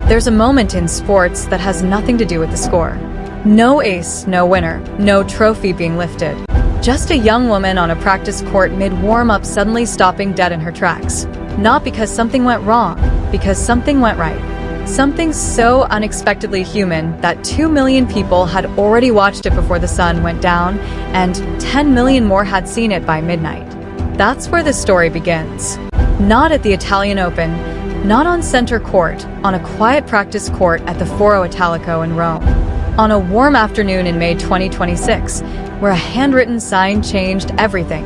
There's a moment in sports that has nothing to do with the score. No ace, no winner, no trophy being lifted. Just a young woman on a practice court mid-warm-up suddenly stopping dead in her tracks. Not because something went wrong, because something went right. Something so unexpectedly human that 2 million people had already watched it before the sun went down, and 10 million more had seen it by midnight. That's where the story begins. Not at the Italian Open, not on center court, on a quiet practice court at the Foro Italico in Rome. On a warm afternoon in May 2026, where a handwritten sign changed everything.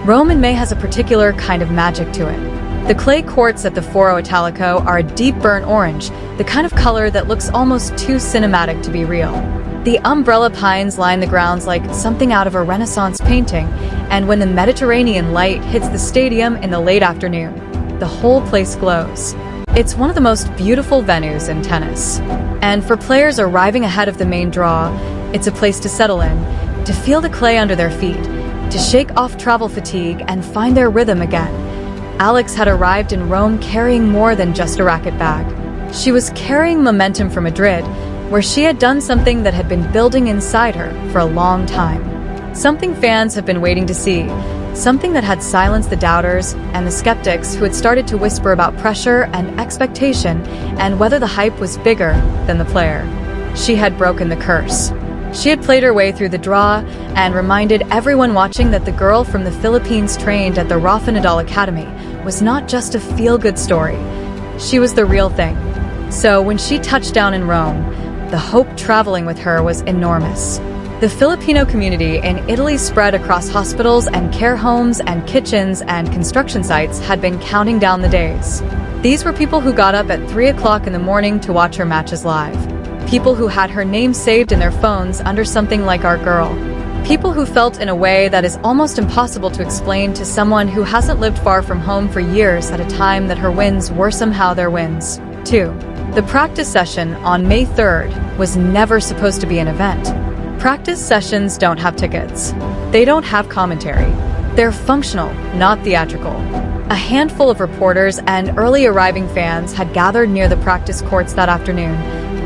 Rome in May has a particular kind of magic to it. The clay courts at the Foro Italico are a deep burnt orange, the kind of color that looks almost too cinematic to be real. The umbrella pines line the grounds like something out of a Renaissance painting, and when the Mediterranean light hits the stadium in the late afternoon, the whole place glows. It's one of the most beautiful venues in tennis. And for players arriving ahead of the main draw, it's a place to settle in, to feel the clay under their feet, to shake off travel fatigue and find their rhythm again. Alex had arrived in Rome carrying more than just a racket bag. She was carrying momentum from Madrid, where she had done something that had been building inside her for a long time. Something fans have been waiting to see, something that had silenced the doubters and the skeptics who had started to whisper about pressure and expectation and whether the hype was bigger than the player. She had broken the curse. She had played her way through the draw and reminded everyone watching that the girl from the Philippines trained at the Rafa Nadal Academy was not just a feel-good story. She was the real thing. So when she touched down in Rome, the hope traveling with her was enormous. The Filipino community in Italy spread across hospitals and care homes and kitchens and construction sites had been counting down the days. These were people who got up at 3 o'clock in the morning to watch her matches live. People who had her name saved in their phones under something like Our Girl. People who felt in a way that is almost impossible to explain to someone who hasn't lived far from home for years at a time that her wins were somehow their wins, too. The practice session on May 3rd was never supposed to be an event. Practice sessions don't have tickets. They don't have commentary. They're functional, not theatrical. A handful of reporters and early arriving fans had gathered near the practice courts that afternoon,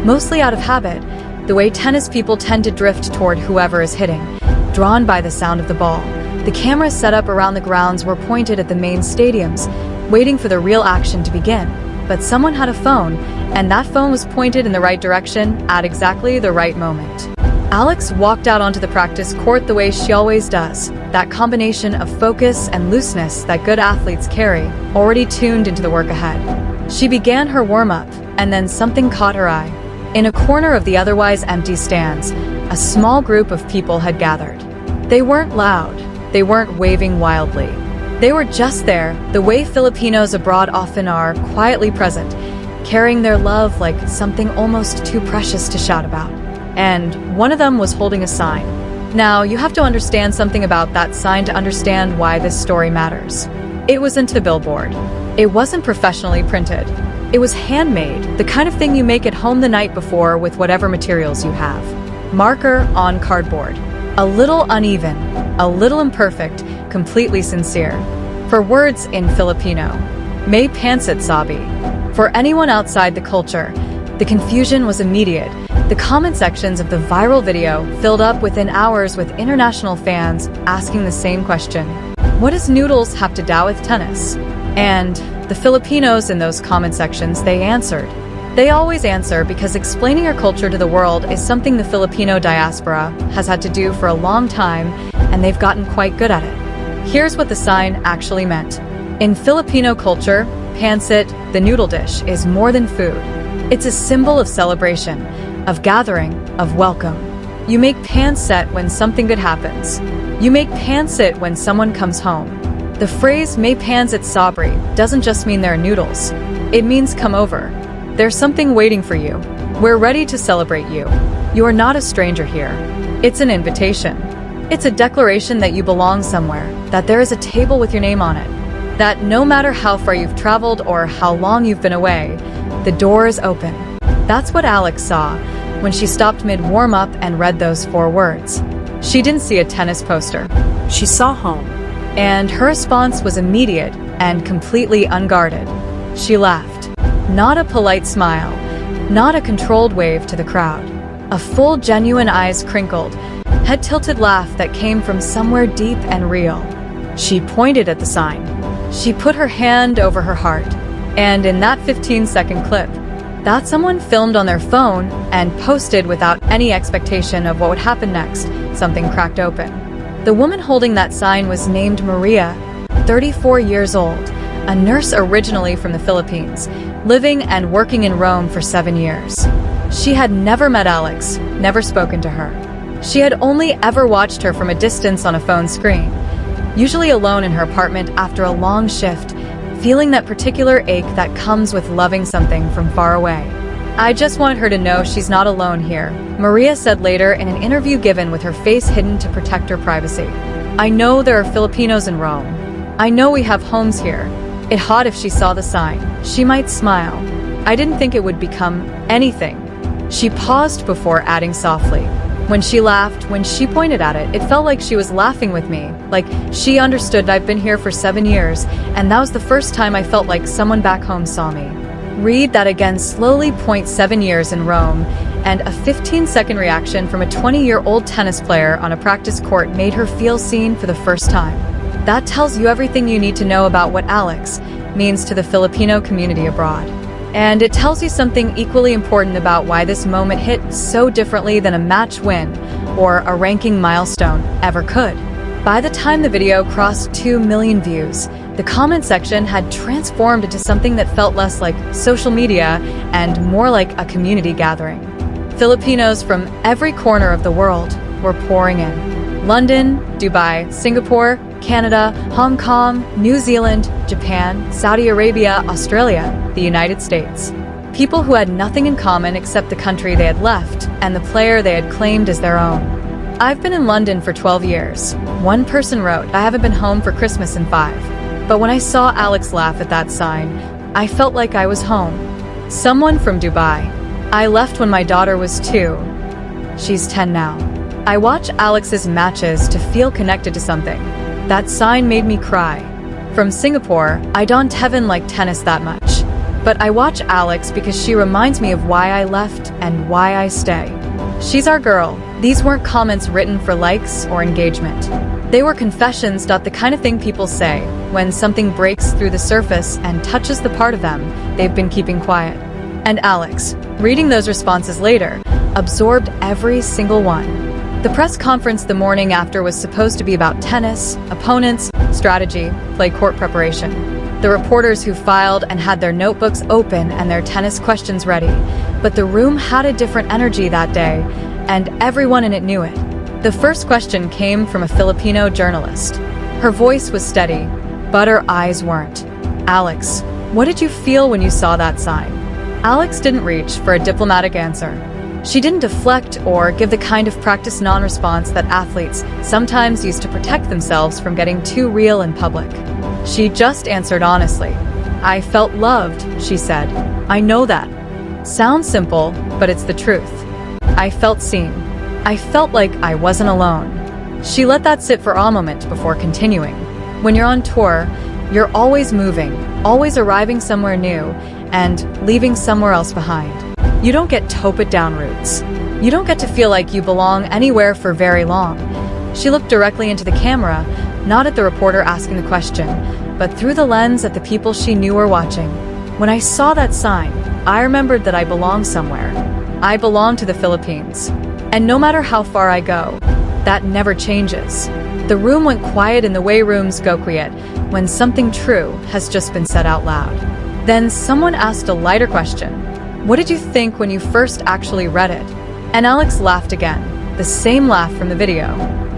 mostly out of habit, the way tennis people tend to drift toward whoever is hitting, drawn by the sound of the ball. The cameras set up around the grounds were pointed at the main stadiums, waiting for the real action to begin. But someone had a phone, and that phone was pointed in the right direction at exactly the right moment. Alex walked out onto the practice court the way she always does, that combination of focus and looseness that good athletes carry, already tuned into the work ahead. She began her warm-up, and then something caught her eye. In a corner of the otherwise empty stands, a small group of people had gathered. They weren't loud, they weren't waving wildly. They were just there, the way Filipinos abroad often are, quietly present, carrying their love like something almost too precious to shout about. And one of them was holding a sign. Now, you have to understand something about that sign to understand why this story matters. It wasn't a billboard. It wasn't professionally printed. It was handmade, the kind of thing you make at home the night before with whatever materials you have. Marker on cardboard. A little uneven, a little imperfect, completely sincere. For words in Filipino, may pansit sabi. For anyone outside the culture, the confusion was immediate. The comment sections of the viral video filled up within hours with international fans asking the same question. What does noodles have to do with tennis? And the Filipinos in those comment sections, they answered. They always answer because explaining our culture to the world is something the Filipino diaspora has had to do for a long time, and they've gotten quite good at it. Here's what the sign actually meant. In Filipino culture, pansit, the noodle dish, is more than food. It's a symbol of celebration, of gathering, of welcome. You make pansit when something good happens. You make pansit when someone comes home. The phrase may pansit sabri doesn't just mean there are noodles. It means come over. There's something waiting for you. We're ready to celebrate you. You are not a stranger here. It's an invitation. It's a declaration that you belong somewhere, that there is a table with your name on it, that no matter how far you've traveled or how long you've been away, the door is open. That's what Alex saw when she stopped mid-warm-up and read those 4 words. She didn't see a tennis poster. She saw home. And her response was immediate and completely unguarded. She laughed. Not a polite smile, Not a controlled wave to the crowd. A full, genuine, eyes crinkled, head tilted laugh that came from somewhere deep and real. She pointed at the sign. She put her hand over her heart. And in that 15-second clip, that someone filmed on their phone and posted without any expectation of what would happen next, something cracked open. The woman holding that sign was named Maria, 34 years old, a nurse originally from the Philippines, living and working in Rome for 7 years. She had never met Alex, never spoken to her. She had only ever watched her from a distance on a phone screen, usually alone in her apartment after a long shift, feeling that particular ache that comes with loving something from far away. "I just wanted her to know she's not alone here," Maria said later in an interview given with her face hidden to protect her privacy. "I know there are Filipinos in Rome. I know we have homes here. It hot if she saw the sign. She might smile. I didn't think it would become anything." She paused before adding softly, "When she laughed, when she pointed at it, it felt like she was laughing with me, like she understood I've been here for 7 years, and that was the first time I felt like someone back home saw me." Read that again slowly. 7 years in Rome, and a 15-second reaction from a 20-year-old tennis player on a practice court made her feel seen for the first time. That tells you everything you need to know about what Alex means to the Filipino community abroad. And it tells you something equally important about why this moment hit so differently than a match win or a ranking milestone ever could. By the time the video crossed 2 million views, the comment section had transformed into something that felt less like social media and more like a community gathering. Filipinos from every corner of the world were pouring in. London, Dubai, Singapore, Canada, Hong Kong, New Zealand, Japan, Saudi Arabia, Australia, the United States. People who had nothing in common except the country they had left and the player they had claimed as their own. "I've been in London for 12 years. One person wrote, I haven't been home for Christmas in 5. But when I saw Alex laugh at that sign, I felt like I was home." Someone from Dubai, "I left when my daughter was 2. She's 10 now. I watch Alex's matches to feel connected to something. That sign made me cry." From Singapore, "I don't even like tennis that much. But I watch Alex because she reminds me of why I left and why I stay. She's our girl." These weren't comments written for likes or engagement. They were confessions, the kind of thing people say when something breaks through the surface and touches the part of them they've been keeping quiet. And Alex, reading those responses later, absorbed every single one. The press conference the morning after was supposed to be about tennis, opponents, strategy, play court preparation. The reporters who filed and had their notebooks open and their tennis questions ready. But the room had a different energy that day, and everyone in it knew it. The first question came from a Filipino journalist. Her voice was steady, but her eyes weren't. "Alex, what did you feel when you saw that sign?" Alex didn't reach for a diplomatic answer. She didn't deflect or give the kind of practice non-response that athletes sometimes use to protect themselves from getting too real in public. She just answered honestly. "I felt loved," she said. "I know that. Sounds simple, but it's the truth. I felt seen. I felt like I wasn't alone." She let that sit for a moment before continuing. When you're on tour, you're always moving, always arriving somewhere new, and leaving somewhere else behind. You don't get top-it-down routes. You don't get to feel like you belong anywhere for very long. She looked directly into the camera, not at the reporter asking the question, but through the lens at the people she knew were watching. "When I saw that sign, I remembered that I belong somewhere. I belong to the Philippines. And no matter how far I go, that never changes." The room went quiet in the way rooms go quiet when something true has just been said out loud. Then someone asked a lighter question. "What did you think when you first actually read it?" And Alex laughed again, the same laugh from the video.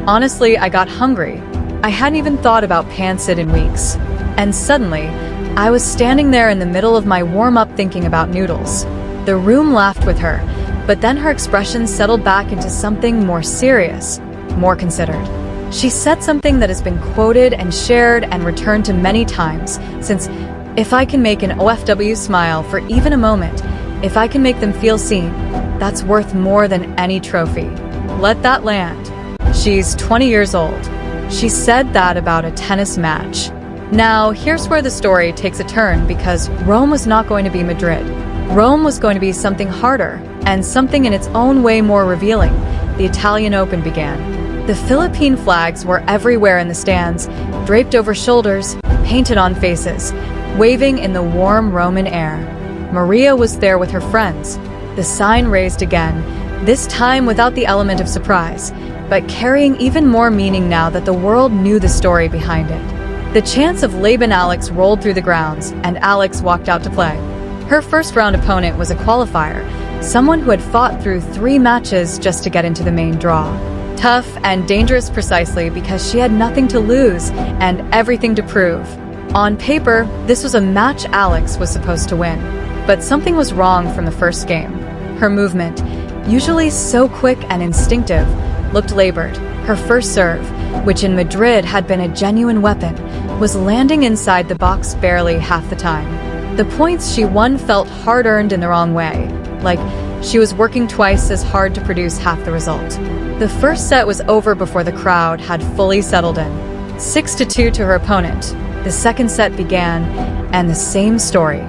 "Honestly, I got hungry. I hadn't even thought about pancit in weeks. And suddenly, I was standing there in the middle of my warm-up thinking about noodles." The room laughed with her, but then her expression settled back into something more serious, more considered. She said something that has been quoted and shared and returned to many times since, "If I can make an OFW smile for even a moment, if I can make them feel seen, that's worth more than any trophy." Let that land. She's 20 years old. She said that about a tennis match. Now, here's where the story takes a turn because Rome was not going to be Madrid. Rome was going to be something harder, and something in its own way more revealing. The Italian Open began. The Philippine flags were everywhere in the stands, draped over shoulders, painted on faces, waving in the warm Roman air. Maria was there with her friends. The sign raised again, this time without the element of surprise, but carrying even more meaning now that the world knew the story behind it. The chants of Laban Alex rolled through the grounds, and Alex walked out to play. Her first-round opponent was a qualifier, someone who had fought through 3 matches just to get into the main draw. Tough and dangerous precisely because she had nothing to lose and everything to prove. On paper, this was a match Alex was supposed to win. But something was wrong from the first game. Her movement, usually so quick and instinctive, looked labored. Her first serve, which in Madrid had been a genuine weapon, was landing inside the box barely half the time. The points she won felt hard-earned in the wrong way, like she was working twice as hard to produce half the result. The first set was over before the crowd had fully settled in. 6-2 to her opponent. The second set began, and the same story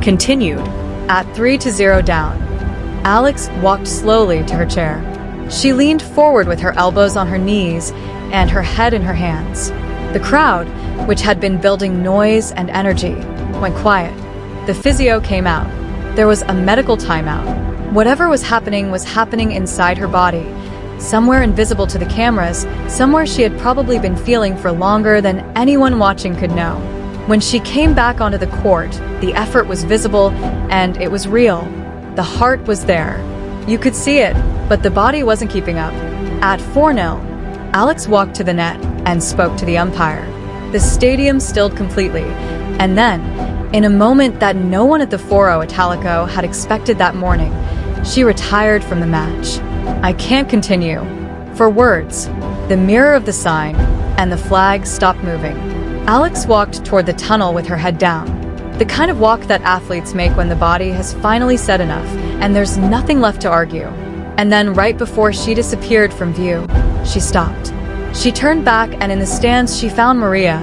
continued. At 3-0 down, Alex walked slowly to her chair. She leaned forward with her elbows on her knees and her head in her hands. The crowd, which had been building noise and energy, went quiet. The physio came out. There was a medical timeout. Whatever was happening inside her body, somewhere invisible to the cameras, somewhere she had probably been feeling for longer than anyone watching could know. When she came back onto the court, the effort was visible and it was real. The heart was there. You could see it, but the body wasn't keeping up. At 4-0, Alex walked to the net and spoke to the umpire. The stadium stilled completely, and then, in a moment that no one at the Foro Italico had expected that morning, she retired from the match. I can't continue. For words, the mirror of the sign, and the flag stopped moving. Alex walked toward the tunnel with her head down. The kind of walk that athletes make when the body has finally said enough, and there's nothing left to argue. And then right before she disappeared from view, she stopped. She turned back, and in the stands she found Maria,